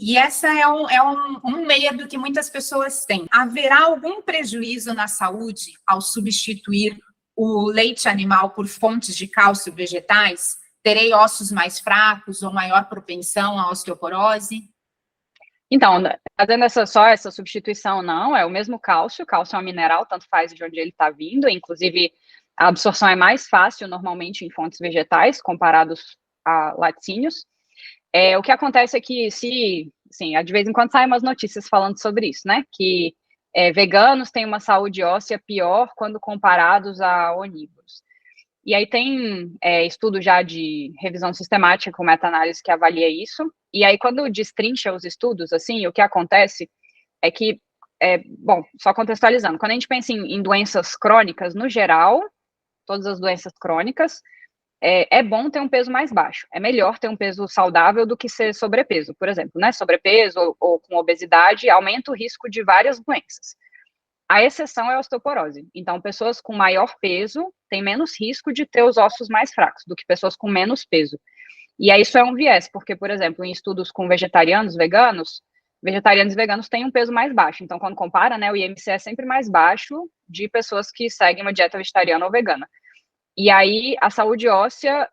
E essa é um medo que muitas pessoas têm. Haverá algum prejuízo na saúde ao substituir o leite animal por fontes de cálcio vegetais? Terei ossos mais fracos ou maior propensão à osteoporose? Então, fazendo essa substituição, não, é o mesmo cálcio, cálcio é um mineral, tanto faz de onde ele está vindo, inclusive a absorção é mais fácil normalmente em fontes vegetais, comparados a laticínios. O que acontece é que de vez em quando saem umas notícias falando sobre isso, né, que veganos têm uma saúde óssea pior quando comparados a onívoros. E aí tem estudo já de revisão sistemática com meta-análise que avalia isso. E aí, quando destrincha os estudos, assim, o que acontece é que, bom, só contextualizando, quando a gente pensa em doenças crônicas, no geral, todas as doenças crônicas, é bom ter um peso mais baixo. É melhor ter um peso saudável do que ser sobrepeso, por exemplo, né? Sobrepeso ou com obesidade aumenta o risco de várias doenças. A exceção é a osteoporose. Então, pessoas com maior peso têm menos risco de ter os ossos mais fracos do que pessoas com menos peso. E aí isso é um viés, porque, por exemplo, em estudos com vegetarianos e veganos têm um peso mais baixo. Então, quando compara, né, o IMC é sempre mais baixo de pessoas que seguem uma dieta vegetariana ou vegana. E aí, a saúde óssea,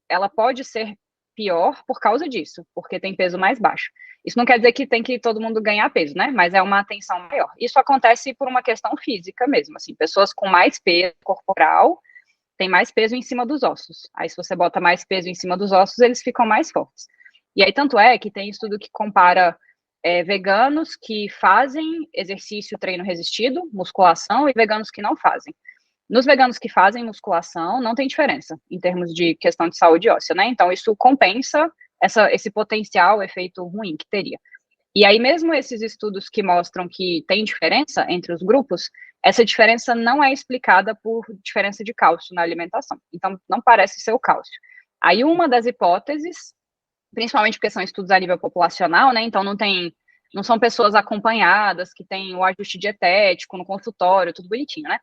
ela pode ser pior por causa disso, porque tem peso mais baixo. Isso não quer dizer que tem que todo mundo ganhar peso, né? Mas é uma atenção maior. Isso acontece por uma questão física mesmo, assim, pessoas com mais peso corporal têm mais peso em cima dos ossos. Aí, se você bota mais peso em cima dos ossos, eles ficam mais fortes. E aí, tanto é que tem estudo que compara veganos que fazem exercício, treino resistido, musculação, e veganos que não fazem. Nos veganos que fazem musculação, não tem diferença em termos de questão de saúde óssea, né? Então, isso compensa esse potencial efeito ruim que teria. E aí, mesmo esses estudos que mostram que tem diferença entre os grupos, essa diferença não é explicada por diferença de cálcio na alimentação. Então, não parece ser o cálcio. Aí, uma das hipóteses, principalmente porque são estudos a nível populacional, né? Então, não são pessoas acompanhadas, que têm o ajuste dietético no consultório, tudo bonitinho, né?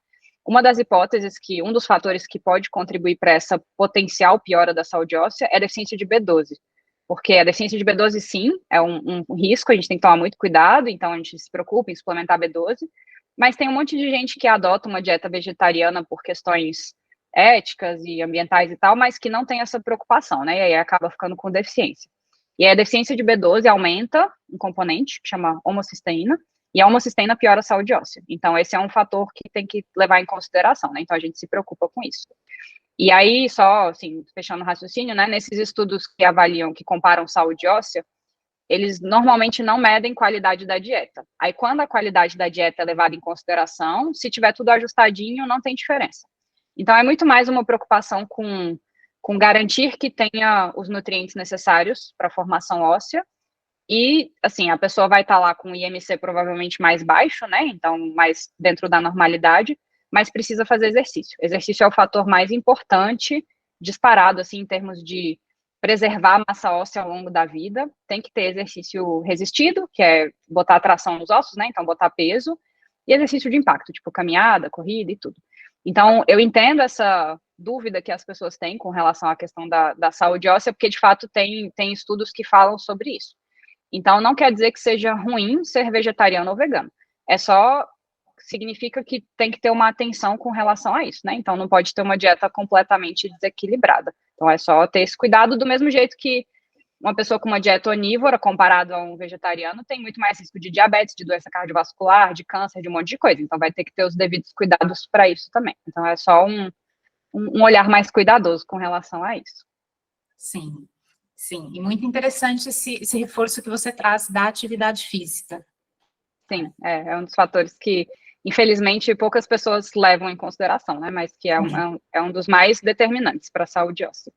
Uma das hipóteses que um dos fatores que pode contribuir para essa potencial piora da saúde óssea é a deficiência de B12, porque a deficiência de B12, sim, é um risco, a gente tem que tomar muito cuidado, então a gente se preocupa em suplementar B12, mas tem um monte de gente que adota uma dieta vegetariana por questões éticas e ambientais e tal, mas que não tem essa preocupação, né, e aí acaba ficando com deficiência. E aí a deficiência de B12 aumenta um componente que chama homocisteína, e a homocisteína piora a saúde óssea. Então, esse é um fator que tem que levar em consideração, né? Então, a gente se preocupa com isso. E aí, só, assim, fechando o raciocínio, né? Nesses estudos que avaliam, que comparam saúde óssea, eles normalmente não medem qualidade da dieta. Aí, quando a qualidade da dieta é levada em consideração, se tiver tudo ajustadinho, não tem diferença. Então, é muito mais uma preocupação com garantir que tenha os nutrientes necessários para a formação óssea. E, assim, a pessoa vai estar lá com o IMC provavelmente mais baixo, né? Então, mais dentro da normalidade, mas precisa fazer exercício. Exercício é o fator mais importante, disparado, assim, em termos de preservar a massa óssea ao longo da vida. Tem que ter exercício resistido, que é botar tração nos ossos, né? Então, botar peso. E exercício de impacto, tipo caminhada, corrida e tudo. Então, eu entendo essa dúvida que as pessoas têm com relação à questão da saúde óssea, porque, de fato, tem estudos que falam sobre isso. Então, não quer dizer que seja ruim ser vegetariano ou vegano. É só significa que tem que ter uma atenção com relação a isso, né? Então, não pode ter uma dieta completamente desequilibrada. Então, é só ter esse cuidado, do mesmo jeito que uma pessoa com uma dieta onívora, comparado a um vegetariano, tem muito mais risco de diabetes, de doença cardiovascular, de câncer, de um monte de coisa. Então, vai ter que ter os devidos cuidados para isso também. Então, é só um olhar mais cuidadoso com relação a isso. Sim. Sim, e muito interessante esse reforço que você traz da atividade física. Sim, é um dos fatores que, infelizmente, poucas pessoas levam em consideração, né? Mas que é um dos mais determinantes para a saúde óssea.